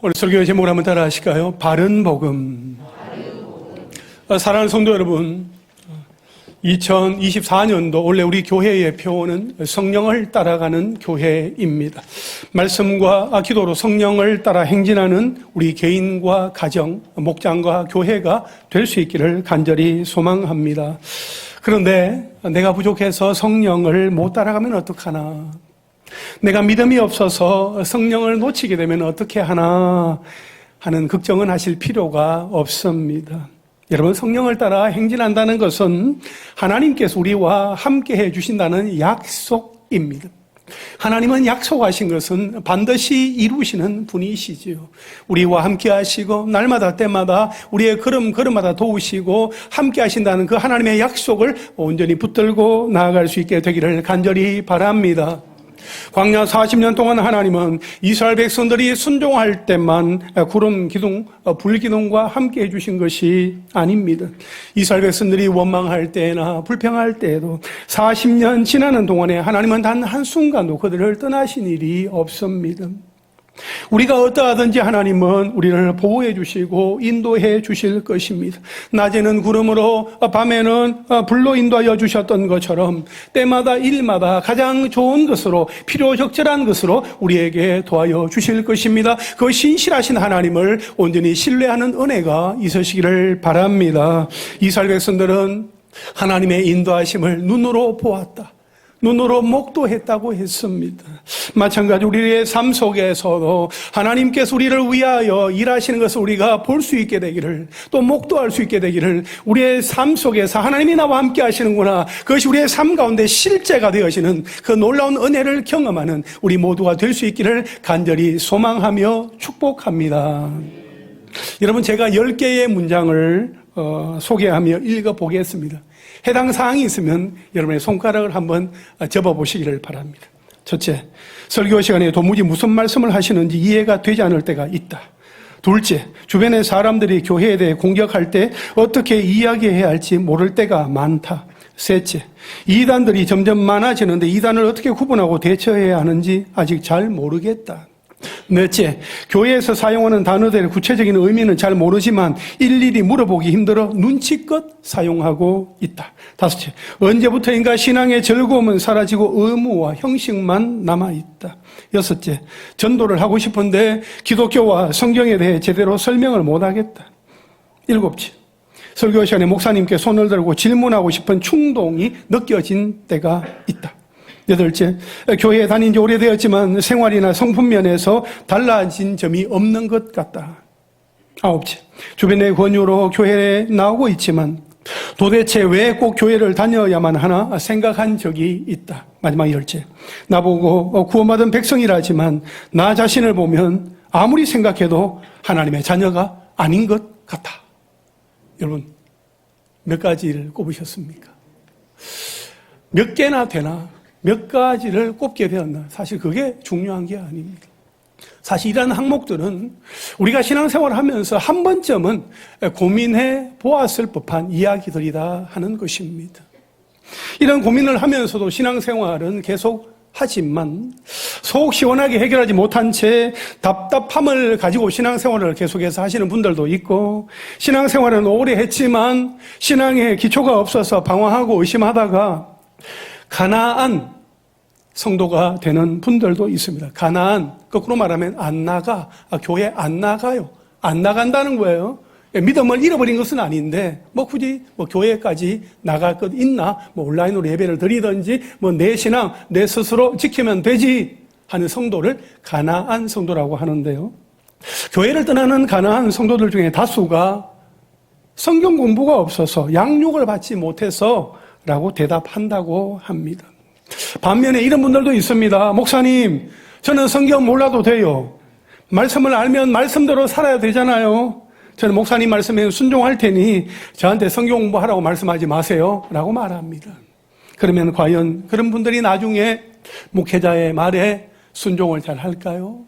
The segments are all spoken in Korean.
오늘 설교의 제목을 한번 따라 하실까요? 바른 복음. 사랑하는 성도 여러분, 2024년도 원래 우리 교회의 표어는 성령을 따라가는 교회입니다. 말씀과 기도로 성령을 따라 행진하는 우리 개인과 가정, 목장과 교회가 될 수 있기를 간절히 소망합니다. 그런데 내가 부족해서 성령을 못 따라가면 어떡하나? 내가 믿음이 없어서 성령을 놓치게 되면 어떻게 하나 하는 걱정은 하실 필요가 없습니다. 여러분, 성령을 따라 행진한다는 것은 하나님께서 우리와 함께 해주신다는 약속입니다. 하나님은 약속하신 것은 반드시 이루시는 분이시지요. 우리와 함께 하시고 날마다 때마다 우리의 걸음마다 도우시고 함께 하신다는 그 하나님의 약속을 온전히 붙들고 나아갈 수 있게 되기를 간절히 바랍니다. 광야 40년 동안 하나님은 이스라엘 백성들이 순종할 때만 구름 기둥, 불 기둥과 함께 해주신 것이 아닙니다. 이스라엘 백성들이 원망할 때나 불평할 때에도 40년 지나는 동안에 하나님은 단 한순간도 그들을 떠나신 일이 없습니다. 우리가 어떠하든지 하나님은 우리를 보호해 주시고 인도해 주실 것입니다. 낮에는 구름으로 밤에는 불로 인도하여 주셨던 것처럼 때마다 일마다 가장 좋은 것으로 필요적절한 것으로 우리에게 도와여 주실 것입니다. 그 신실하신 하나님을 온전히 신뢰하는 은혜가 있으시기를 바랍니다. 이스라엘 백성들은 하나님의 인도하심을 눈으로 보았다. 눈으로 목도했다고 했습니다. 마찬가지로 우리의 삶 속에서도 하나님께서 우리를 위하여 일하시는 것을 우리가 볼 수 있게 되기를, 또 목도할 수 있게 되기를, 우리의 삶 속에서 하나님이 나와 함께 하시는구나, 그것이 우리의 삶 가운데 실제가 되어지는 그 놀라운 은혜를 경험하는 우리 모두가 될 수 있기를 간절히 소망하며 축복합니다. 여러분, 제가 10개의 문장을 소개하며 읽어보겠습니다. 해당 사항이 있으면 여러분의 손가락을 한번 접어보시기를 바랍니다. 첫째, 설교 시간에 도무지 무슨 말씀을 하시는지 이해가 되지 않을 때가 있다. 둘째, 주변의 사람들이 교회에 대해 공격할 때 어떻게 이야기해야 할지 모를 때가 많다. 셋째, 이단들이 점점 많아지는데 이단을 어떻게 구분하고 대처해야 하는지 아직 잘 모르겠다. 넷째, 교회에서 사용하는 단어들의 구체적인 의미는 잘 모르지만 일일이 물어보기 힘들어 눈치껏 사용하고 있다. 다섯째, 언제부터인가 신앙의 즐거움은 사라지고 의무와 형식만 남아있다. 여섯째, 전도를 하고 싶은데 기독교와 성경에 대해 제대로 설명을 못하겠다. 일곱째, 설교 시간에 목사님께 손을 들고 질문하고 싶은 충동이 느껴진 때가 있다. 여덟째, 교회에 다닌 지 오래되었지만 생활이나 성품 면에서 달라진 점이 없는 것 같다. 아홉째, 주변의 권유로 교회에 나오고 있지만 도대체 왜 꼭 교회를 다녀야만 하나 생각한 적이 있다. 마지막 열째, 나보고 구원받은 백성이라지만 나 자신을 보면 아무리 생각해도 하나님의 자녀가 아닌 것 같아. 여러분, 몇 가지를 꼽으셨습니까? 몇 개나 되나? 몇 가지를 꼽게 되었나? 사실 그게 중요한 게 아닙니다. 사실 이런 항목들은 우리가 신앙생활을 하면서 한 번쯤은 고민해 보았을 법한 이야기들이다 하는 것입니다. 이런 고민을 하면서도 신앙생활은 계속 하지만 속 시원하게 해결하지 못한 채 답답함을 가지고 신앙생활을 계속해서 하시는 분들도 있고, 신앙생활은 오래 했지만 신앙에 기초가 없어서 방황하고 의심하다가 가나안 성도가 되는 분들도 있습니다. 가나안, 거꾸로 말하면 안 나가, 교회 안 나가요. 안 나간다는 거예요. 믿음을 잃어버린 것은 아닌데 굳이 교회까지 나갈 것 있나, 온라인으로 예배를 드리든지 내 신앙 내 스스로 지키면 되지 하는 성도를 가나안 성도라고 하는데요, 교회를 떠나는 가나안 성도들 중에 다수가 성경 공부가 없어서 양육을 받지 못해서 라고 대답한다고 합니다. 반면에 이런 분들도 있습니다. 목사님, 저는 성경 몰라도 돼요. 말씀을 알면 말씀대로 살아야 되잖아요. 저는 목사님 말씀에 순종할 테니 저한테 성경 공부하라고 말씀하지 마세요 라고 말합니다. 그러면 과연 그런 분들이 나중에 목회자의 말에 순종을 잘 할까요?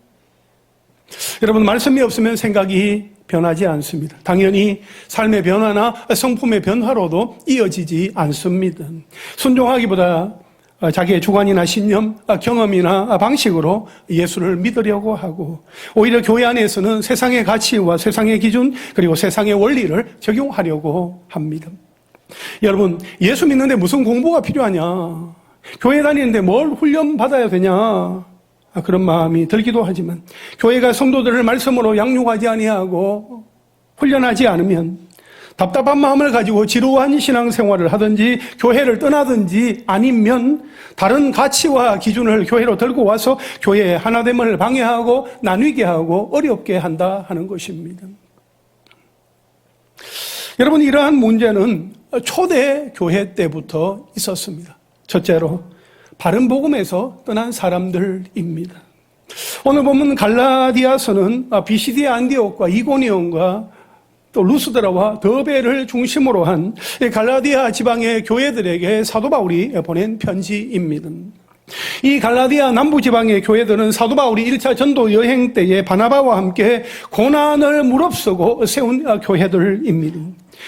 여러분, 말씀이 없으면 생각이 변하지 않습니다. 당연히 삶의 변화나 성품의 변화로도 이어지지 않습니다. 순종하기보다 자기의 주관이나 신념, 경험이나 방식으로 예수를 믿으려고 하고 오히려 교회 안에서는 세상의 가치와 세상의 기준 그리고 세상의 원리를 적용하려고 합니다. 여러분, 예수 믿는데 무슨 공부가 필요하냐? 교회 다니는데 뭘 훈련 받아야 되냐? 그런 마음이 들기도 하지만 교회가 성도들을 말씀으로 양육하지 아니하고 훈련하지 않으면 답답한 마음을 가지고 지루한 신앙생활을 하든지 교회를 떠나든지 아니면 다른 가치와 기준을 교회로 들고 와서 교회의 하나됨을 방해하고 나뉘게 하고 어렵게 한다 하는 것입니다. 여러분, 이러한 문제는 초대 교회 때부터 있었습니다. 첫째로 바른 복음에서 떠난 사람들입니다. 오늘 보면 갈라디아서는 비시디아 안디옥과 이고니온과 또 루스드라와 더베를 중심으로 한 갈라디아 지방의 교회들에게 사도 바울이 보낸 편지입니다. 이 갈라디아 남부 지방의 교회들은 사도 바울이 1차 전도 여행 때에 바나바와 함께 고난을 무릅쓰고 세운 교회들입니다.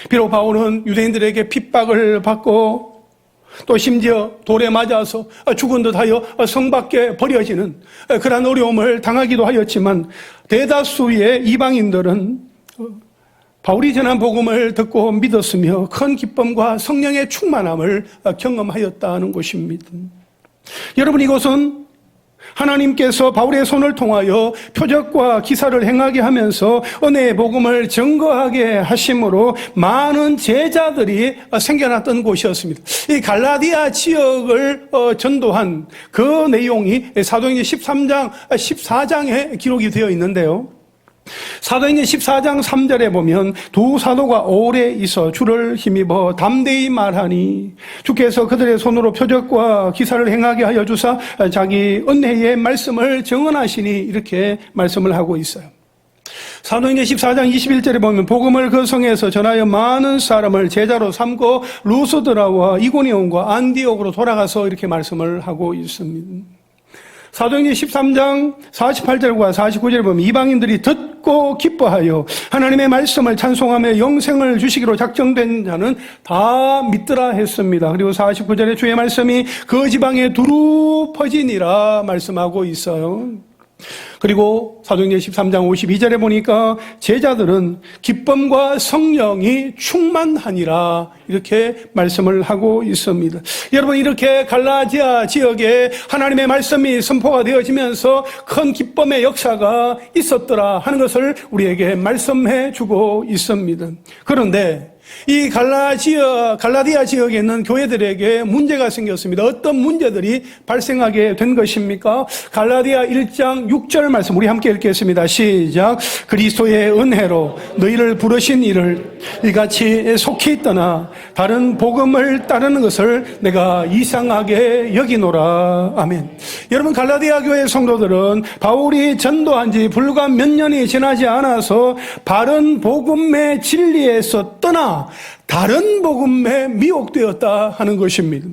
비록 바울은 유대인들에게 핍박을 받고 또 심지어 돌에 맞아서 죽은 듯하여 성 밖에 버려지는 그런 어려움을 당하기도 하였지만 대다수의 이방인들은 바울이 전한 복음을 듣고 믿었으며 큰 기쁨과 성령의 충만함을 경험하였다는 것입니다. 여러분, 이것은 하나님께서 바울의 손을 통하여 표적과 기사를 행하게 하면서 은혜의 복음을 증거하게 하심으로 많은 제자들이 생겨났던 곳이었습니다. 이 갈라디아 지역을 전도한 그 내용이 사도행전 13장, 14장에 기록이 되어 있는데요. 사도행전 14장 3절에 보면 두 사도가 오래 있어 주를 힘입어 담대히 말하니 주께서 그들의 손으로 표적과 기사를 행하게 하여 주사 자기 은혜의 말씀을 증언하시니 이렇게 말씀을 하고 있어요. 사도행전 14장 21절에 보면 복음을 그 성에서 전하여 많은 사람을 제자로 삼고 루스드라와 이고니온과 안디옥으로 돌아가서 이렇게 말씀을 하고 있습니다. 사도행전 13장 48절과 49절에 보면 이방인들이 듣고 기뻐하여 하나님의 말씀을 찬송하며 영생을 주시기로 작정된 자는 다 믿더라 했습니다. 그리고 49절에 주의 말씀이 그 지방에 두루 퍼지니라 말씀하고 있어요. 그리고 사도행전 13장 52절에 보니까 제자들은 기쁨과 성령이 충만하니라 이렇게 말씀을 하고 있습니다. 여러분, 이렇게 갈라디아 지역에 하나님의 말씀이 선포가 되어지면서 큰 기쁨의 역사가 있었더라 하는 것을 우리에게 말씀해 주고 있습니다. 그런데 이 갈라디아 지역에 있는 교회들에게 문제가 생겼습니다. 어떤 문제들이 발생하게 된 것입니까? 갈라디아 1장 6절 말씀 우리 함께 읽겠습니다. 시작. 그리스도의 은혜로 너희를 부르신 이를 이같이 속히 떠나 다른 복음을 따르는 것을 내가 이상하게 여기노라. 아멘. 여러분, 갈라디아 교회 성도들은 바울이 전도한 지 불과 몇 년이 지나지 않아서 바른 복음의 진리에서 떠나 다른 복음에 미혹되었다 하는 것입니다.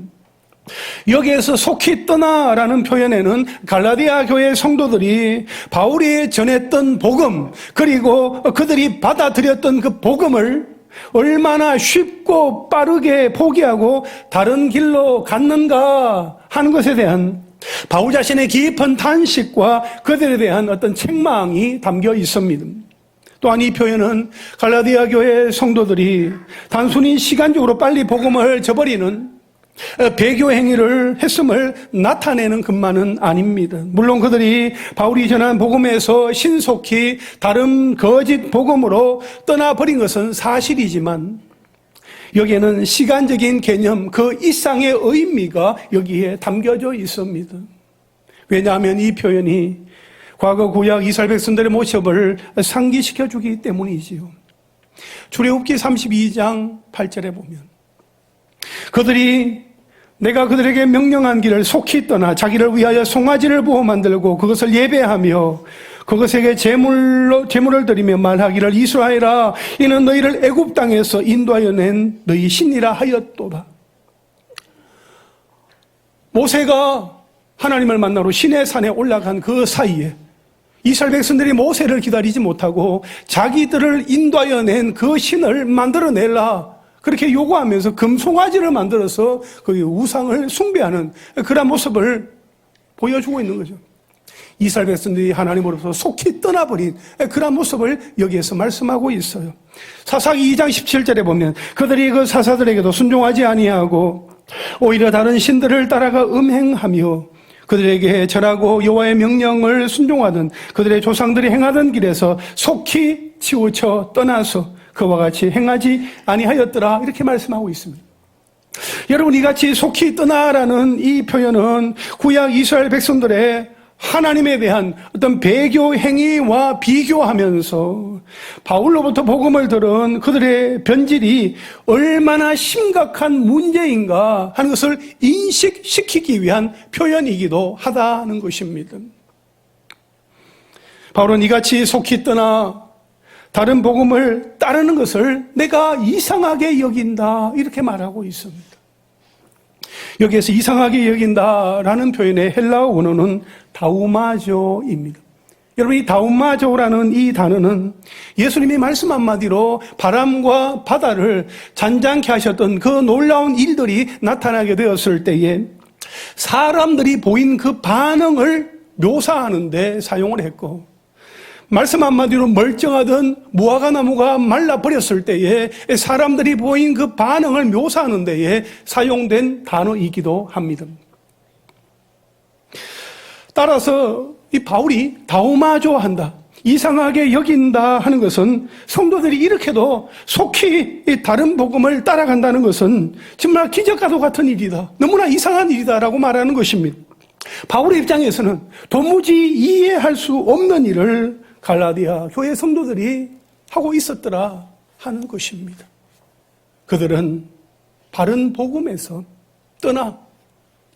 여기에서 속히 떠나라는 표현에는 갈라디아 교회 성도들이 바울이 전했던 복음 그리고 그들이 받아들였던 그 복음을 얼마나 쉽고 빠르게 포기하고 다른 길로 갔는가 하는 것에 대한 바울 자신의 깊은 탄식과 그들에 대한 어떤 책망이 담겨 있습니다. 또한 이 표현은 갈라디아 교회 성도들이 단순히 시간적으로 빨리 복음을 저버리는 배교 행위를 했음을 나타내는 것만은 아닙니다. 물론 그들이 바울이 전한 복음에서 신속히 다른 거짓 복음으로 떠나버린 것은 사실이지만 여기에는 시간적인 개념, 그 이상의 의미가 여기에 담겨져 있습니다. 왜냐하면 이 표현이 과거 구약 이스라엘 백성들의 모습을 상기시켜 주기 때문이지요. 출애굽기 32장 8절에 보면 그들이 내가 그들에게 명령한 길을 속히 떠나 자기를 위하여 송아지를 부어 만들고 그것을 예배하며 그것에게 제물을 드리며 말하기를 이스라엘아 이는 너희를 애굽 땅에서 인도하여 낸 너희 신이라 하였도다. 모세가 하나님을 만나러 시내 산에 올라간 그 사이에 이스라엘 백성들이 모세를 기다리지 못하고 자기들을 인도하여 낸 그 신을 만들어내라 그렇게 요구하면서 금송아지를 만들어서 그 우상을 숭배하는 그런 모습을 보여주고 있는 거죠. 이스라엘 백성들이 하나님으로부터 속히 떠나버린 그런 모습을 여기에서 말씀하고 있어요. 사사기 2장 17절에 보면 그들이 그 사사들에게도 순종하지 아니하고 오히려 다른 신들을 따라가 음행하며 그들에게 절하고 여호와의 명령을 순종하던 그들의 조상들이 행하던 길에서 속히 치우쳐 떠나서 그와 같이 행하지 아니하였더라, 이렇게 말씀하고 있습니다. 여러분, 이같이 속히 떠나라는 이 표현은 구약 이스라엘 백성들의 하나님에 대한 어떤 배교 행위와 비교하면서 바울로부터 복음을 들은 그들의 변질이 얼마나 심각한 문제인가 하는 것을 인식시키기 위한 표현이기도 하다는 것입니다. 바울은 이같이 속히 떠나 다른 복음을 따르는 것을 내가 이상하게 여긴다, 이렇게 말하고 있습니다. 여기에서 이상하게 여긴다라는 표현의 헬라어 원어는 다우마조입니다. 여러분, 이 다우마조라는 이 단어는 예수님이 말씀 한마디로 바람과 바다를 잔잔케 하셨던 그 놀라운 일들이 나타나게 되었을 때에 사람들이 보인 그 반응을 묘사하는 데 사용을 했고, 말씀 한마디로 멀쩡하던 무화과나무가 말라버렸을 때에 사람들이 보인 그 반응을 묘사하는 데에 사용된 단어이기도 합니다. 따라서 이 바울이 다우마조한다, 이상하게 여긴다 하는 것은 성도들이 이렇게도 속히 다른 복음을 따라간다는 것은 정말 기적과도 같은 일이다, 너무나 이상한 일이다라고 말하는 것입니다. 바울의 입장에서는 도무지 이해할 수 없는 일을 갈라디아 교회 성도들이 하고 있었더라 하는 것입니다. 그들은 바른 복음에서 떠나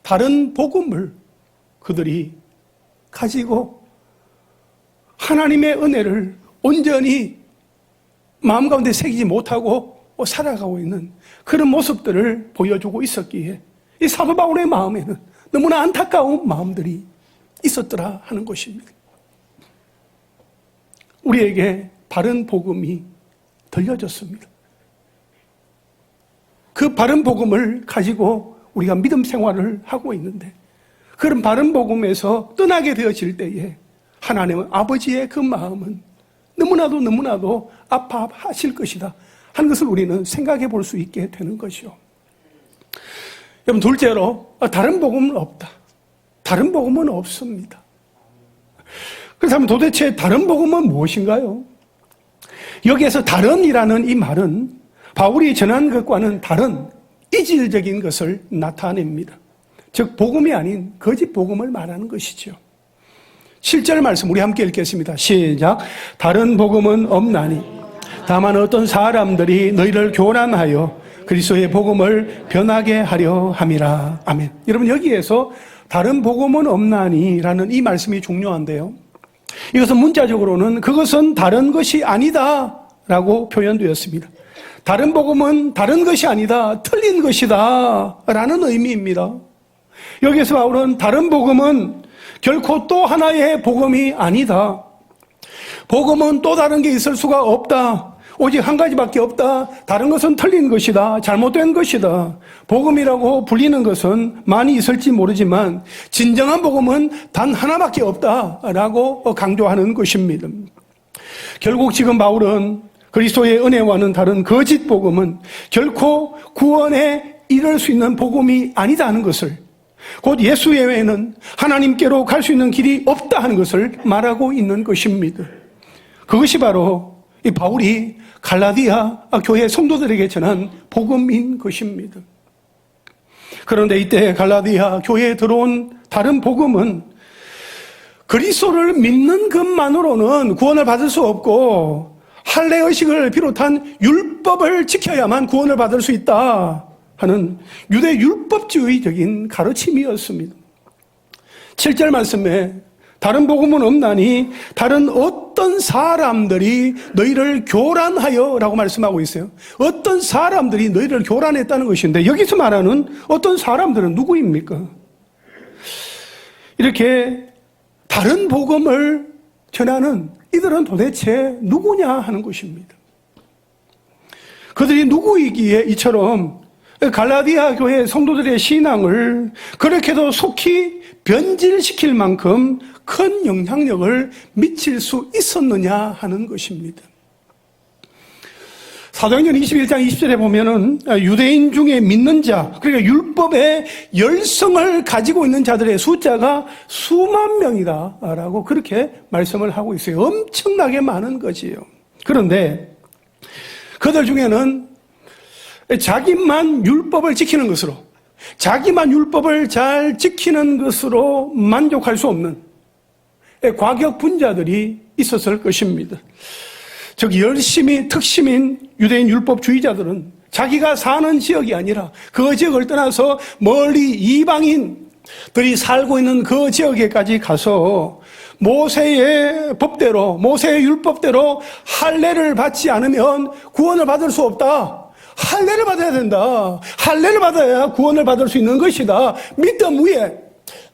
다른 복음을 그들이 가지고 하나님의 은혜를 온전히 마음 가운데 새기지 못하고 살아가고 있는 그런 모습들을 보여주고 있었기에 이 사도 바울의 마음에는 너무나 안타까운 마음들이 있었더라 하는 것입니다. 우리에게 바른 복음이 들려졌습니다. 그 바른 복음을 가지고 우리가 믿음 생활을 하고 있는데, 그런 바른 복음에서 떠나게 되어질 때에 하나님은 아버지의 그 마음은 너무나도 아파하실 것이다 하는 것을 우리는 생각해 볼 수 있게 되는 것이요. 여러분, 둘째로 다른 복음은 없다, 다른 복음은 없습니다. 그렇다면 도대체 다른 복음은 무엇인가요? 여기에서 다른이라는 이 말은 바울이 전한 것과는 다른 이질적인 것을 나타냅니다. 즉 복음이 아닌 거짓 복음을 말하는 것이죠. 7절 말씀 우리 함께 읽겠습니다. 시작. 다른 복음은 없나니 다만 어떤 사람들이 너희를 교란하여 그리스도의 복음을 변하게 하려 함이라. 아멘. 여러분, 여기에서 다른 복음은 없나니 라는 이 말씀이 중요한데요, 이것은 문자적으로는 그것은 다른 것이 아니다 라고 표현되었습니다. 다른 복음은 다른 것이 아니다, 틀린 것이다 라는 의미입니다. 여기서 바울은 다른 복음은 결코 또 하나의 복음이 아니다, 복음은 또 다른 게 있을 수가 없다, 오직 한 가지밖에 없다, 다른 것은 틀린 것이다, 잘못된 것이다, 복음이라고 불리는 것은 많이 있을지 모르지만 진정한 복음은 단 하나밖에 없다라고 강조하는 것입니다. 결국 지금 바울은 그리스도의 은혜와는 다른 거짓 복음은 결코 구원에 이를 수 있는 복음이 아니다 하는 것을, 곧 예수 외에는 하나님께로 갈 수 있는 길이 없다 하는 것을 말하고 있는 것입니다. 그것이 바로 이 바울이 갈라디아 교회 성도들에게 전한 복음인 것입니다. 그런데 이때 갈라디아 교회에 들어온 다른 복음은 그리스도를 믿는 것만으로는 구원을 받을 수 없고 할례 의식을 비롯한 율법을 지켜야만 구원을 받을 수 있다 하는 유대 율법주의적인 가르침이었습니다. 7절 말씀에 다른 복음은 없나니 다른 어떤 사람들이 너희를 교란하여 라고 말씀하고 있어요. 어떤 사람들이 너희를 교란했다는 것인데, 여기서 말하는 어떤 사람들은 누구입니까? 이렇게 다른 복음을 전하는 이들은 도대체 누구냐 하는 것입니다. 그들이 누구이기에 이처럼 갈라디아 교회 성도들의 신앙을 그렇게도 속히 변질시킬 만큼 큰 영향력을 미칠 수 있었느냐 하는 것입니다. 사도행전 21장 20절에 보면은 유대인 중에 믿는 자, 그러니까 율법의 열성을 가지고 있는 자들의 숫자가 수만 명이다라고 그렇게 말씀을 하고 있어요. 엄청나게 많은 거지요. 그런데 그들 중에는 자기만 율법을 지키는 것으로, 자기만 율법을 잘 지키는 것으로 만족할 수 없는 과격 분자들이 있었을 것입니다. 즉 열심히 특심인 유대인 율법주의자들은 자기가 사는 지역이 아니라 그 지역을 떠나서 멀리 이방인들이 살고 있는 그 지역에까지 가서 모세의 법대로, 모세의 율법대로 할례를 받지 않으면 구원을 받을 수 없다. 할례를 받아야 된다. 할례를 받아야 구원을 받을 수 있는 것이다. 믿음 위에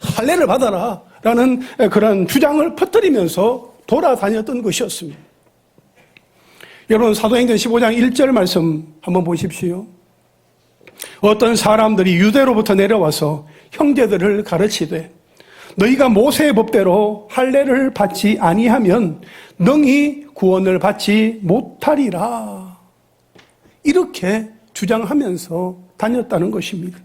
할례를 받아라 라는 그런 주장을 퍼뜨리면서 돌아다녔던 것이었습니다. 여러분 사도행전 15장 1절 말씀 한번 보십시오. 어떤 사람들이 유대로부터 내려와서 형제들을 가르치되 너희가 모세의 법대로 할례를 받지 아니하면 능히 구원을 받지 못하리라. 이렇게 주장하면서 다녔다는 것입니다.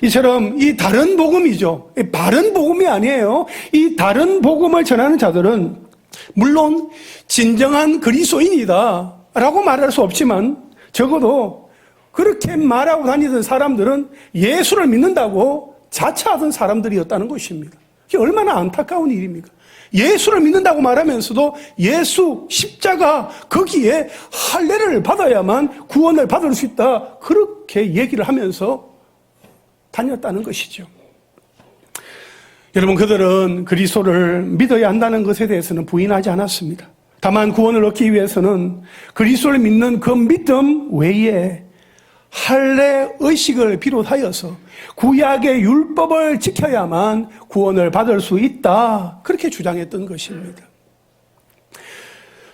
이처럼 이 다른 복음이죠. 바른 복음이 아니에요. 이 다른 복음을 전하는 자들은 물론 진정한 그리스도인이다 라고 말할 수 없지만 적어도 그렇게 말하고 다니던 사람들은 예수를 믿는다고 자처하던 사람들이었다는 것입니다. 이게 얼마나 안타까운 일입니까? 예수를 믿는다고 말하면서도 예수 십자가 거기에 할례를 받아야만 구원을 받을 수 있다 그렇게 얘기를 하면서 다녔다는 것이죠. 여러분 그들은 그리스도를 믿어야 한다는 것에 대해서는 부인하지 않았습니다. 다만 구원을 얻기 위해서는 그리스도를 믿는 그 믿음 외에 할례 의식을 비롯하여서 구약의 율법을 지켜야만 구원을 받을 수 있다 그렇게 주장했던 것입니다.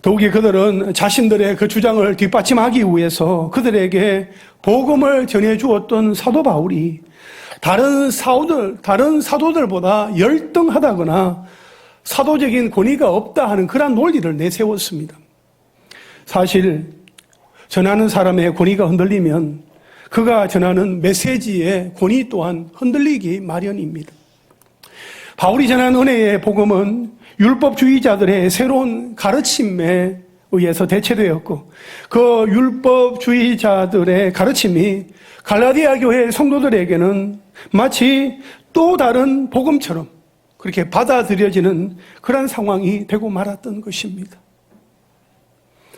더욱이 그들은 자신들의 그 주장을 뒷받침하기 위해서 그들에게 복음을 전해주었던 사도 바울이 다른 사도들보다 열등하다거나 사도적인 권위가 없다 하는 그런 논리를 내세웠습니다. 사실 전하는 사람의 권위가 흔들리면 그가 전하는 메시지의 권위 또한 흔들리기 마련입니다. 바울이 전한 은혜의 복음은 율법주의자들의 새로운 가르침에 의해서 대체되었고 그 율법주의자들의 가르침이 갈라디아 교회 성도들에게는 마치 또 다른 복음처럼 그렇게 받아들여지는 그런 상황이 되고 말았던 것입니다.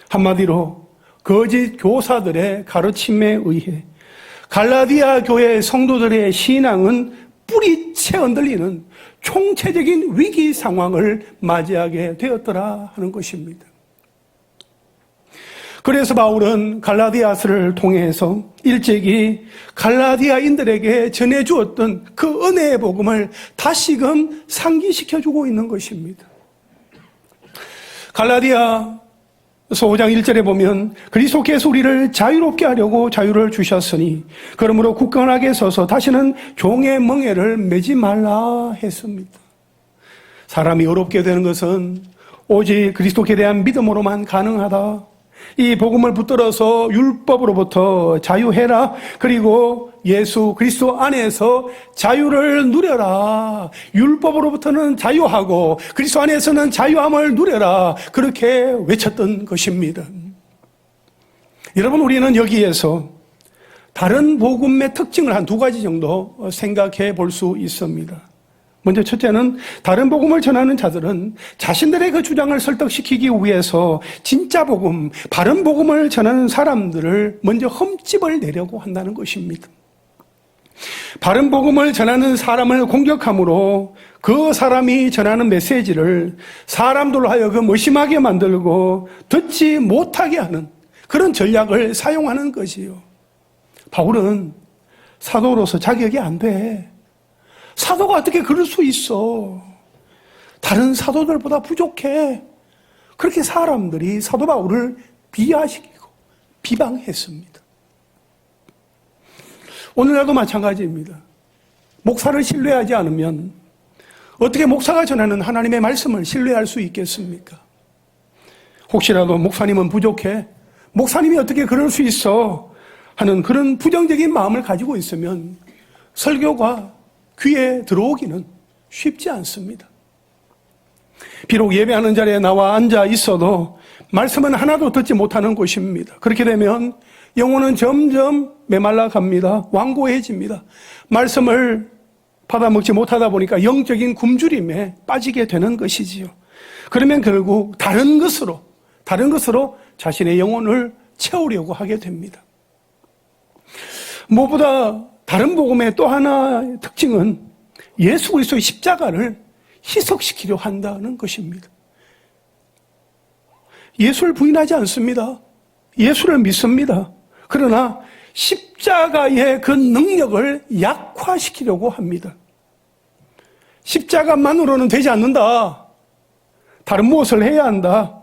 한마디로 거짓 교사들의 가르침에 의해 갈라디아 교회 성도들의 신앙은 뿌리채 흔들리는 총체적인 위기 상황을 맞이하게 되었더라 하는 것입니다. 그래서 바울은 갈라디아서를 통해서 일찍이 갈라디아인들에게 전해주었던 그 은혜의 복음을 다시금 상기시켜주고 있는 것입니다. 갈라디아서 5장 1절에 보면 그리스도께서 우리를 자유롭게 하려고 자유를 주셨으니 그러므로 굳건하게 서서 다시는 종의 멍에를 매지 말라 했습니다. 사람이 어렵게 되는 것은 오직 그리스도께 대한 믿음으로만 가능하다. 이 복음을 붙들어서 율법으로부터 자유해라. 그리고 예수 그리스도 안에서 자유를 누려라. 율법으로부터는 자유하고 그리스도 안에서는 자유함을 누려라. 그렇게 외쳤던 것입니다. 여러분 우리는 여기에서 다른 복음의 특징을 한 두 가지 정도 생각해 볼 수 있습니다. 먼저 첫째는 다른 복음을 전하는 자들은 자신들의 그 주장을 설득시키기 위해서 진짜 복음, 바른 복음을 전하는 사람들을 먼저 흠집을 내려고 한다는 것입니다. 바른 복음을 전하는 사람을 공격함으로 그 사람이 전하는 메시지를 사람들로 하여금 의심하게 만들고 듣지 못하게 하는 그런 전략을 사용하는 것이요. 바울은 사도로서 자격이 안 돼. 사도가 어떻게 그럴 수 있어? 다른 사도들보다 부족해. 그렇게 사람들이 사도 바울을 비하시키고 비방했습니다. 오늘날도 마찬가지입니다. 목사를 신뢰하지 않으면 어떻게 목사가 전하는 하나님의 말씀을 신뢰할 수 있겠습니까? 혹시라도 목사님은 부족해, 목사님이 어떻게 그럴 수 있어 하는 그런 부정적인 마음을 가지고 있으면 설교가 귀에 들어오기는 쉽지 않습니다. 비록 예배하는 자리에 나와 앉아 있어도 말씀은 하나도 듣지 못하는 곳입니다. 그렇게 되면 영혼은 점점 메말라 갑니다. 완고해집니다. 말씀을 받아먹지 못하다 보니까 영적인 굶주림에 빠지게 되는 것이지요. 그러면 결국 다른 것으로 자신의 영혼을 채우려고 하게 됩니다. 무엇보다 다른 복음의 또 하나의 특징은 예수 그리스도의 십자가를 희석시키려 한다는 것입니다. 예수를 부인하지 않습니다. 예수를 믿습니다. 그러나 십자가의 그 능력을 약화시키려고 합니다. 십자가만으로는 되지 않는다. 다른 무엇을 해야 한다.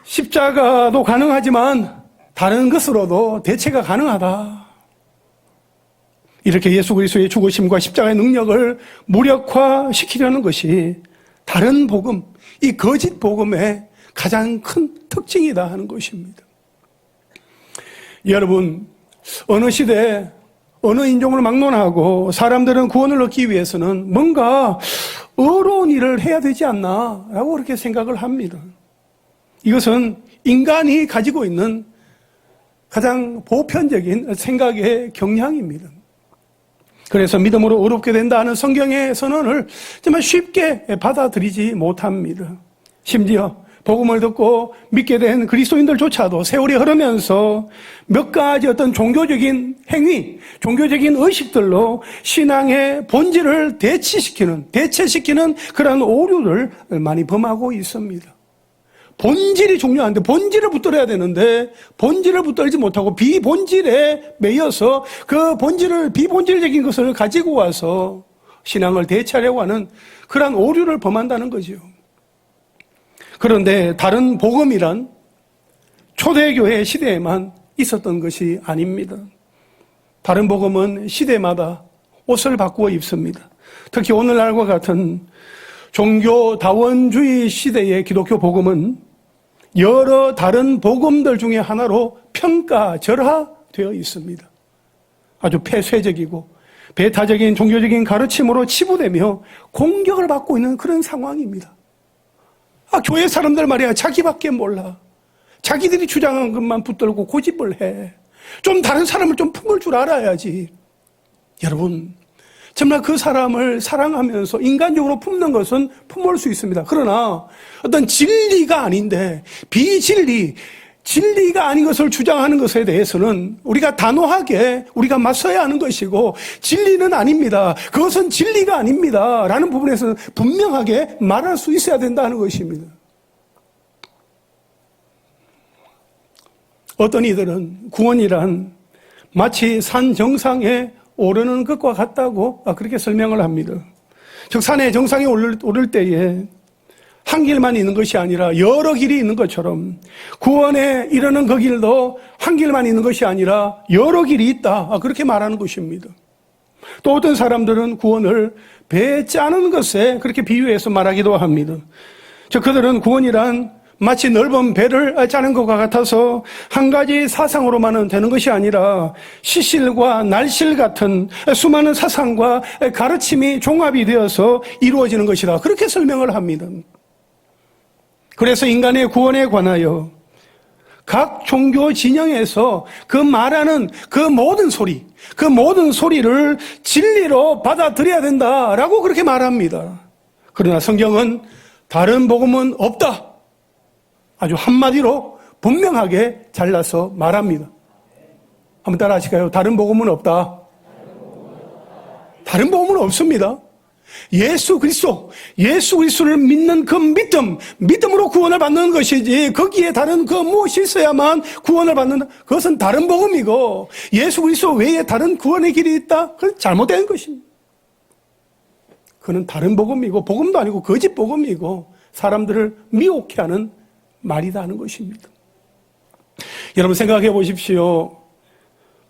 십자가도 가능하지만 다른 것으로도 대체가 가능하다. 이렇게 예수 그리스도의 죽으심과 십자가의 능력을 무력화시키려는 것이 다른 복음, 이 거짓 복음의 가장 큰 특징이다 하는 것입니다. 여러분, 어느 시대, 어느 인종을 막론하고 사람들은 구원을 얻기 위해서는 뭔가 어려운 일을 해야 되지 않나 라고 그렇게 생각을 합니다. 이것은 인간이 가지고 있는 가장 보편적인 생각의 경향입니다. 그래서 믿음으로 어렵게 된다 하는 성경의 선언을 정말 쉽게 받아들이지 못합니다. 심지어 복음을 듣고 믿게 된 그리스도인들조차도 세월이 흐르면서 몇 가지 어떤 종교적인 행위, 종교적인 의식들로 신앙의 본질을 대체시키는 그런 오류를 많이 범하고 있습니다. 본질이 중요한데 본질을 붙들어야 되는데 본질을 붙들지 못하고 비본질에 매여서 그 비본질적인 것을 가지고 와서 신앙을 대체하려고 하는 그런 오류를 범한다는 거죠. 그런데 다른 복음이란 초대교회 시대에만 있었던 것이 아닙니다. 다른 복음은 시대마다 옷을 바꾸어 입습니다. 특히 오늘날과 같은 종교다원주의 시대의 기독교 복음은 여러 다른 복음들 중에 하나로 평가절하되어 있습니다. 아주 폐쇄적이고 배타적인 종교적인 가르침으로 치부되며 공격을 받고 있는 그런 상황입니다. 교회 사람들 말이야, 자기밖에 몰라. 자기들이 주장한 것만 붙들고 고집을 해. 좀 다른 사람을 좀 품을 줄 알아야지. 여러분, 정말 그 사람을 사랑하면서 인간적으로 품는 것은 품을 수 있습니다. 그러나 어떤 진리가 아닌데 진리가 아닌 것을 주장하는 것에 대해서는 우리가 단호하게 우리가 맞서야 하는 것이고, 진리는 아닙니다, 그것은 진리가 아닙니다 라는 부분에서는 분명하게 말할 수 있어야 된다는 것입니다. 어떤 이들은 구원이란 마치 산 정상에 오르는 것과 같다고 그렇게 설명을 합니다. 즉 산의 정상에 오를 때에 한 길만 있는 것이 아니라 여러 길이 있는 것처럼 구원에 이르는 그 길도 한 길만 있는 것이 아니라 여러 길이 있다, 그렇게 말하는 것입니다. 또 어떤 사람들은 구원을 배 짜는 것에 그렇게 비유해서 말하기도 합니다. 즉 그들은 구원이란 마치 넓은 배를 짜는 것과 같아서 한 가지 사상으로만은 되는 것이 아니라 시실과 날실 같은 수많은 사상과 가르침이 종합이 되어서 이루어지는 것이다, 그렇게 설명을 합니다. 그래서 인간의 구원에 관하여 각 종교 진영에서 그 말하는 그 모든 소리를 진리로 받아들여야 된다라고 그렇게 말합니다. 그러나 성경은 다른 복음은 없다, 아주 한마디로 분명하게 잘라서 말합니다. 한번 따라 하실까요? 다른 복음은 없다. 다른 복음은 없습니다. 예수 그리스도를 믿는 그 믿음으로 구원을 받는 것이지, 거기에 다른 그 무엇이 있어야만 구원을 받는다, 그것은 다른 복음이고, 예수 그리스도 외에 다른 구원의 길이 있다, 그건 잘못된 것입니다. 그는 다른 복음이고, 복음도 아니고 거짓 복음이고, 사람들을 미혹해 하는 말이다 하는 것입니다. 여러분 생각해 보십시오.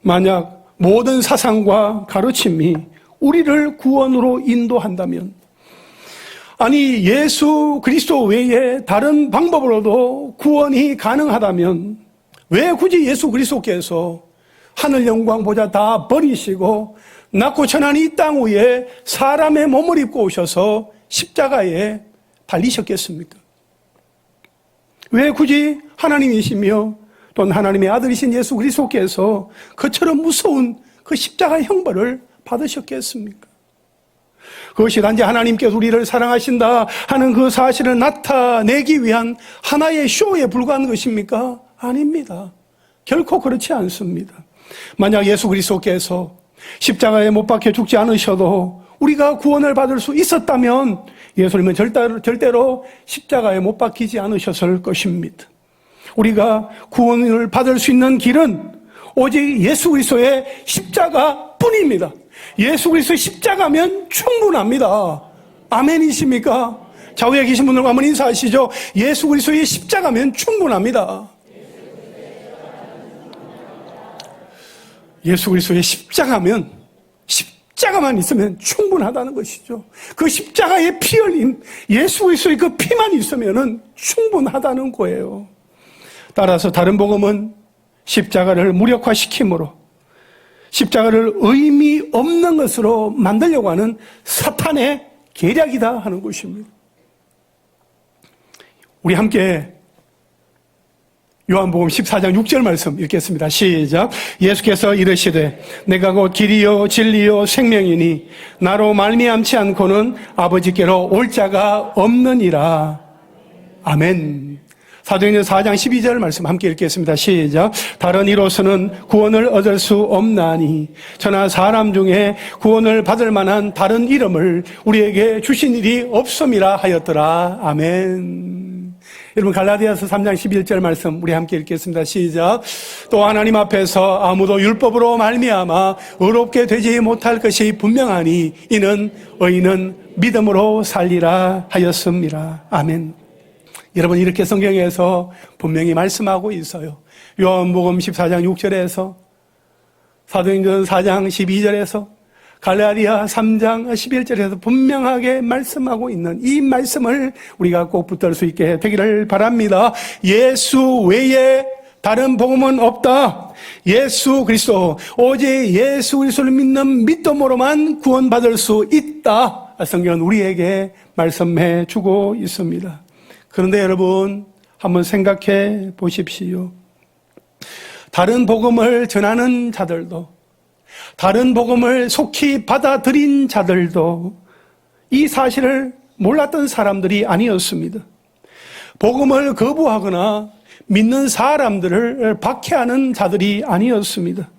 만약 모든 사상과 가르침이 우리를 구원으로 인도한다면, 아니 예수 그리스도 외에 다른 방법으로도 구원이 가능하다면 왜 굳이 예수 그리스도께서 하늘 영광보다 다 버리시고 낮고 천한 이 땅 위에 사람의 몸을 입고 오셔서 십자가에 달리셨겠습니까? 왜 굳이 하나님이시며 또는 하나님의 아들이신 예수 그리스도께서 그처럼 무서운 그 십자가의 형벌을 받으셨겠습니까? 그것이 단지 하나님께서 우리를 사랑하신다 하는 그 사실을 나타내기 위한 하나의 쇼에 불과한 것입니까? 아닙니다. 결코 그렇지 않습니다. 만약 예수 그리스도께서 십자가에 못 박혀 죽지 않으셔도 우리가 구원을 받을 수 있었다면 예수님은 절대로 십자가에 못 박히지 않으셨을 것입니다. 우리가 구원을 받을 수 있는 길은 오직 예수 그리스도의 십자가뿐입니다. 예수 그리스도의 십자가면 충분합니다. 아멘이십니까? 좌우에 계신 분들과 한번 인사하시죠. 예수 그리스도의 십자가면 충분합니다. 예수 그리스도의 십자가만 있으면 충분하다는 것이죠. 그 십자가의 피 흘린 예수 그리스도의 그 피만 있으면 충분하다는 거예요. 따라서 다른 복음은 십자가를 무력화시킴으로 십자가를 의미 없는 것으로 만들려고 하는 사탄의 계략이다 하는 것입니다. 우리 함께 요한복음 14장 6절 말씀 읽겠습니다. 시작. 예수께서 이르시되 내가 곧 길이요 진리요 생명이니 나로 말미암지 않고는 아버지께로 올 자가 없느니라. 아멘. 사도행전 4장 12절 말씀 함께 읽겠습니다. 시작. 다른 이로서는 구원을 얻을 수 없나니 저나 사람 중에 구원을 받을 만한 다른 이름을 우리에게 주신 일이 없음이라 하였더라. 아멘. 여러분 갈라디아서 3장 11절 말씀 우리 함께 읽겠습니다. 시작. 또 하나님 앞에서 아무도 율법으로 말미암아 의롭게 되지 못할 것이 분명하니 이는 의인은 믿음으로 살리라 하였습니다. 아멘. 여러분 이렇게 성경에서 분명히 말씀하고 있어요. 요한복음 14장 6절에서 사도행전 4장 12절에서 갈라디아 3장 11절에서 분명하게 말씀하고 있는 이 말씀을 우리가 꼭 붙들 수 있게 되기를 바랍니다. 예수 외에 다른 복음은 없다. 예수 그리스도, 오직 예수 그리스도를 믿는 믿음으로만 구원받을 수 있다. 성경은 우리에게 말씀해 주고 있습니다. 그런데 여러분 한번 생각해 보십시오. 다른 복음을 전하는 자들도, 다른 복음을 속히 받아들인 자들도 이 사실을 몰랐던 사람들이 아니었습니다. 복음을 거부하거나 믿는 사람들을 박해하는 자들이 아니었습니다.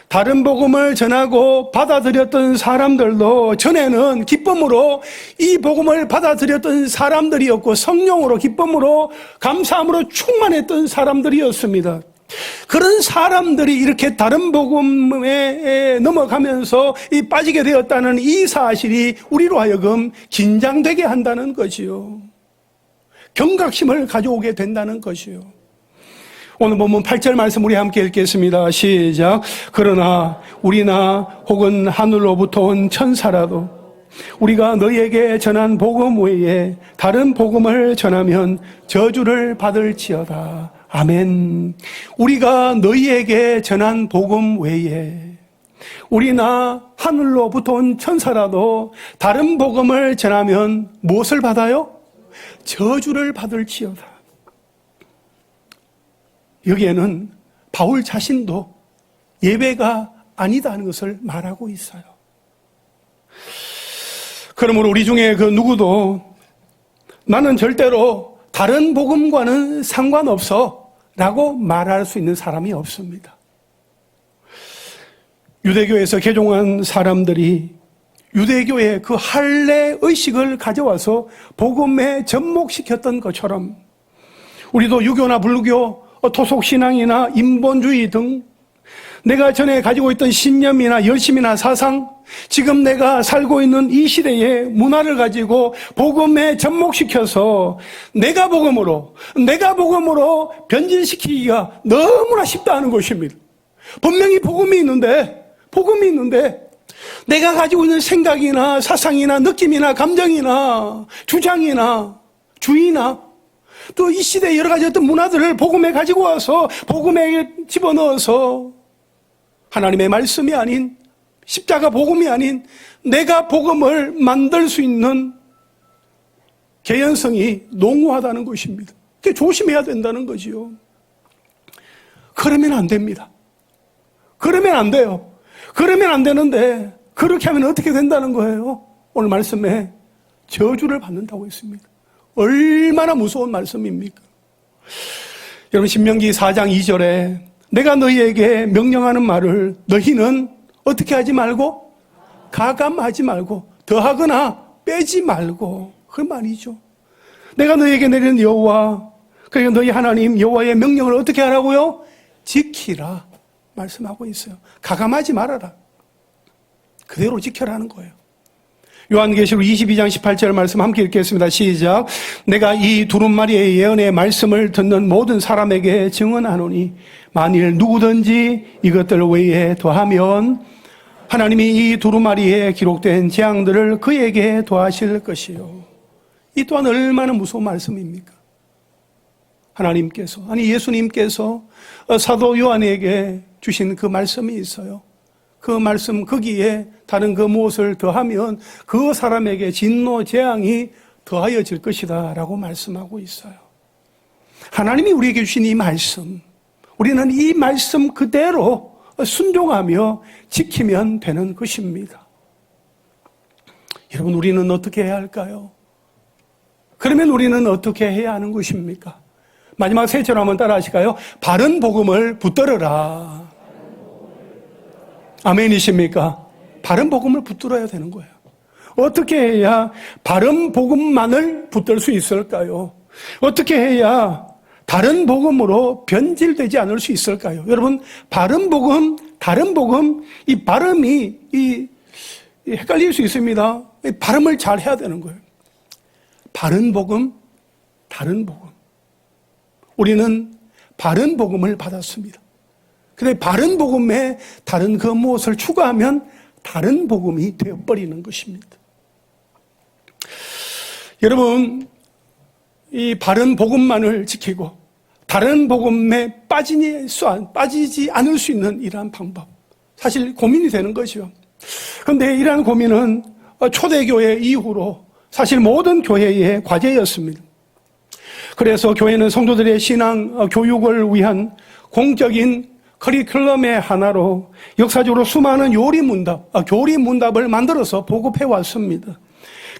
다른 복음을 전하고 받아들였던 사람들도 전에는 기쁨으로 이 복음을 받아들였던 사람들이었고 성령으로 기쁨으로 감사함으로 충만했던 사람들이었습니다. 그런 사람들이 이렇게 다른 복음에 넘어가면서 빠지게 되었다는 이 사실이 우리로 하여금 긴장되게 한다는 것이요. 경각심을 가져오게 된다는 것이요. 오늘 본문 8절 말씀 우리 함께 읽겠습니다. 시작. 그러나 우리나 혹은 하늘로부터 온 천사라도 우리가 너희에게 전한 복음 외에 다른 복음을 전하면 저주를 받을지어다. 아멘. 우리가 너희에게 전한 복음 외에 우리나 하늘로부터 온 천사라도 다른 복음을 전하면 무엇을 받아요? 저주를 받을지어다. 여기에는 바울 자신도 예외가 아니다 하는 것을 말하고 있어요. 그러므로 우리 중에 그 누구도 나는 절대로 다른 복음과는 상관없어 라고 말할 수 있는 사람이 없습니다. 유대교에서 개종한 사람들이 유대교의 그 할례 의식을 가져와서 복음에 접목시켰던 것처럼 우리도 유교나 불교, 토속신앙이나 인본주의 등 내가 전에 가지고 있던 신념이나 열심이나 사상, 지금 내가 살고 있는 이 시대의 문화를 가지고 복음에 접목시켜서 내가 복음으로 변질시키기가 너무나 쉽다는 것입니다. 분명히 복음이 있는데 내가 가지고 있는 생각이나 사상이나 느낌이나 감정이나 주장이나 주의나 또 이 시대의 여러 가지 어떤 문화들을 복음에 가지고 와서 복음에 집어넣어서 하나님의 말씀이 아닌 십자가 복음이 아닌 내가 복음을 만들 수 있는 개연성이 농후하다는 것입니다. 조심해야 된다는 거지요. 그러면 안 됩니다. 그러면 안 돼요. 그러면 안 되는데 그렇게 하면 어떻게 된다는 거예요? 오늘 말씀에 저주를 받는다고 했습니다. 얼마나 무서운 말씀입니까? 여러분 신명기 4장 2절에 내가 너희에게 명령하는 말을 너희는 어떻게 하지 말고 가감하지 말고 더하거나 빼지 말고 그 말이죠. 내가 너희에게 내리는 여호와 그러니까 너희 하나님 여호와의 명령을 어떻게 하라고요? 지키라 말씀하고 있어요. 가감하지 말아라. 그대로 지켜라는 거예요. 요한계시록 22장 18절 말씀 함께 읽겠습니다. 시작. 내가 이 두루마리의 예언의 말씀을 듣는 모든 사람에게 증언하노니 만일 누구든지 이것들 외에 더하면 하나님이 이 두루마리에 기록된 재앙들을 그에게 더하실 것이요. 이 또한 얼마나 무서운 말씀입니까? 하나님께서 예수님께서 사도 요한에게 주신 그 말씀이 있어요. 그 말씀 거기에 다른 그 무엇을 더하면 그 사람에게 진노 재앙이 더하여질 것이다 라고 말씀하고 있어요. 하나님이 우리에게 주신 이 말씀, 우리는 이 말씀 그대로 순종하며 지키면 되는 것입니다. 여러분 우리는 어떻게 해야 할까요? 그러면 우리는 어떻게 해야 하는 것입니까? 마지막 세 절 한번 따라 하실까요? 바른 복음을 붙들어라. 아멘이십니까? 바른 복음을 붙들어야 되는 거예요. 어떻게 해야 바른 복음만을 붙들 수 있을까요? 어떻게 해야 다른 복음으로 변질되지 않을 수 있을까요? 여러분, 바른 복음, 다른 복음, 이 발음이 헷갈릴 수 있습니다. 이 발음을 잘 해야 되는 거예요. 바른 복음, 다른 복음. 우리는 바른 복음을 받았습니다. 근데 바른 복음에 다른 그 무엇을 추가하면 다른 복음이 되어버리는 것입니다. 여러분, 이 바른 복음만을 지키고 다른 복음에 빠지지 않을 수 있는 이러한 방법. 사실 고민이 되는 것이요. 그런데 이러한 고민은 초대교회 이후로 사실 모든 교회의 과제였습니다. 그래서 교회는 성도들의 신앙 교육을 위한 공적인 커리큘럼의 하나로 역사적으로 수많은 교리 문답을 만들어서 보급해 왔습니다.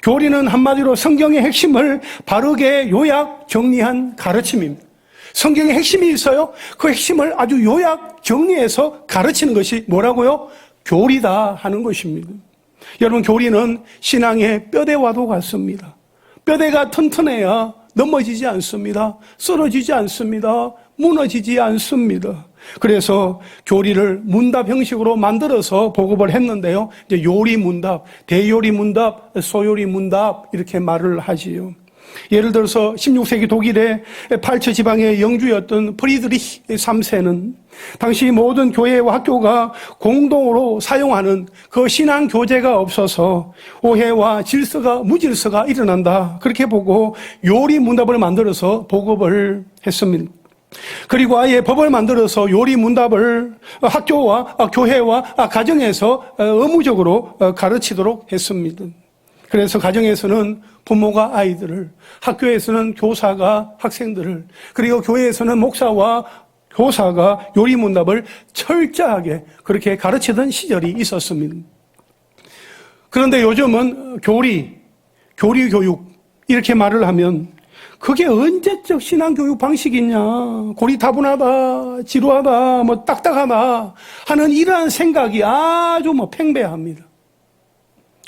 교리는 한마디로 성경의 핵심을 바르게 요약 정리한 가르침입니다. 성경의 핵심이 있어요. 그 핵심을 아주 요약 정리해서 가르치는 것이 뭐라고요? 교리다 하는 것입니다. 여러분 교리는 신앙의 뼈대와도 같습니다. 뼈대가 튼튼해야 넘어지지 않습니다. 쓰러지지 않습니다. 무너지지 않습니다. 그래서 교리를 문답 형식으로 만들어서 보급을 했는데요. 이제 요리 문답, 대요리 문답, 소요리 문답 이렇게 말을 하지요. 예를 들어서 16세기 독일의 팔처 지방의 영주였던 프리드리히 3세는 당시 모든 교회와 학교가 공동으로 사용하는 그 신앙 교재가 없어서 오해와 무질서가 일어난다. 그렇게 보고 요리 문답을 만들어서 보급을 했습니다. 그리고 아예 법을 만들어서 요리 문답을 학교와 교회와 가정에서 의무적으로 가르치도록 했습니다. 그래서 가정에서는 부모가 아이들을, 학교에서는 교사가 학생들을, 그리고 교회에서는 목사와 교사가 요리 문답을 철저하게 그렇게 가르치던 시절이 있었습니다. 그런데 요즘은 교리 교육 이렇게 말을 하면 그게 언제적 신앙교육 방식이냐, 고리타분하다, 지루하다, 딱딱하다 하는 이러한 생각이 아주 팽배합니다.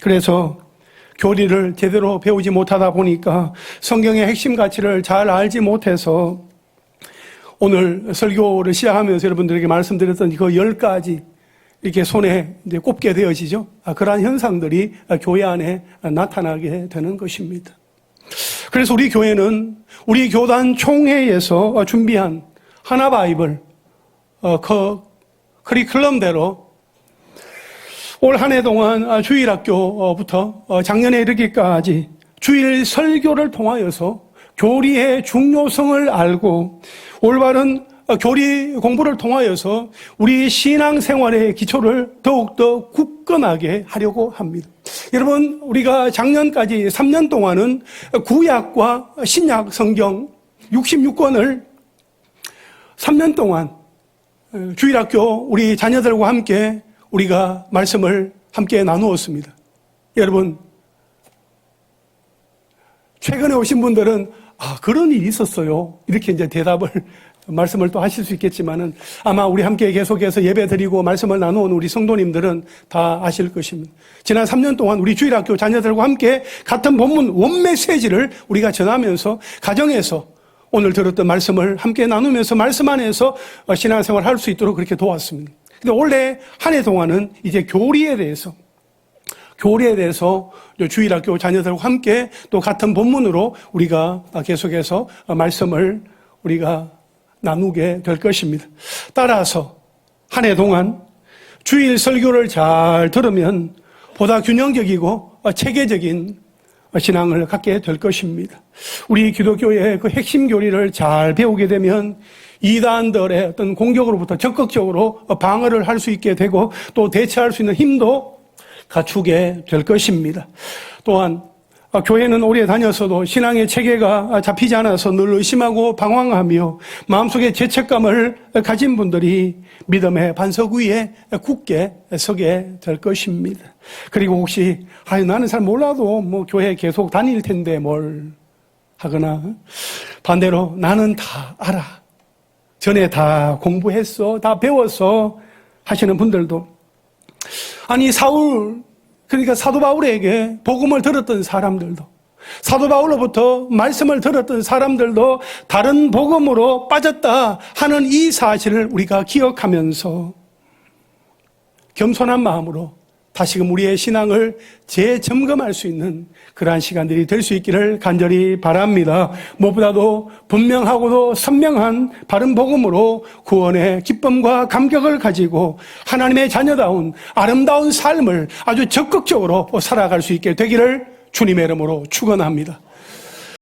그래서 교리를 제대로 배우지 못하다 보니까 성경의 핵심 가치를 잘 알지 못해서 오늘 설교를 시작하면서 여러분들에게 말씀드렸던 그 10가지 이렇게 손에 이제 꼽게 되어지죠. 그러한 현상들이 교회 안에 나타나게 되는 것입니다. 그래서 우리 교회는 우리 교단 총회에서 준비한 하나 바이블 커리큘럼대로 올 한 해 동안 주일학교부터 작년에 이르기까지 주일 설교를 통하여서 교리의 중요성을 알고 올바른 교리 공부를 통하여서 우리 신앙생활의 기초를 더욱더 굳건하게 하려고 합니다. 여러분, 우리가 작년까지 3년 동안은 구약과 신약 성경 66권을 3년 동안 주일학교 우리 자녀들과 함께 우리가 말씀을 함께 나누었습니다. 여러분, 최근에 오신 분들은 그런 일이 있었어요. 이렇게 이제 말씀을 또 하실 수 있겠지만은 아마 우리 함께 계속해서 예배 드리고 말씀을 나누는 우리 성도님들은 다 아실 것입니다. 지난 3년 동안 우리 주일학교 자녀들과 함께 같은 본문 원메시지를 우리가 전하면서 가정에서 오늘 들었던 말씀을 함께 나누면서 말씀 안에서 신앙생활을 할 수 있도록 그렇게 도왔습니다. 근데 올해 한 해 동안은 이제 교리에 대해서 주일학교 자녀들과 함께 또 같은 본문으로 우리가 계속해서 말씀을 우리가 나누게 될 것입니다. 따라서 한 해 동안 주일 설교를 잘 들으면 보다 균형적이고 체계적인 신앙을 갖게 될 것입니다. 우리 기독교의 그 핵심 교리를 잘 배우게 되면 이단들의 어떤 공격으로부터 적극적으로 방어를 할 수 있게 되고 또 대처할 수 있는 힘도 갖추게 될 것입니다. 또한 교회는 오래 다녔어도 신앙의 체계가 잡히지 않아서 늘 의심하고 방황하며 마음속에 죄책감을 가진 분들이 믿음의 반석 위에 굳게 서게 될 것입니다. 그리고 혹시 나는 잘 몰라도 교회 계속 다닐 텐데 뭘 하거나 반대로 나는 다 알아. 전에 다 공부했어. 다 배웠어. 하시는 분들도 그러니까 사도 바울에게 복음을 들었던 사람들도 사도 바울로부터 말씀을 들었던 사람들도 다른 복음으로 빠졌다 하는 이 사실을 우리가 기억하면서 겸손한 마음으로 다시금 우리의 신앙을 재점검할 수 있는 그러한 시간들이 될 수 있기를 간절히 바랍니다. 무엇보다도 분명하고도 선명한 바른 복음으로 구원의 기쁨과 감격을 가지고 하나님의 자녀다운 아름다운 삶을 아주 적극적으로 살아갈 수 있게 되기를 주님의 이름으로 축원합니다.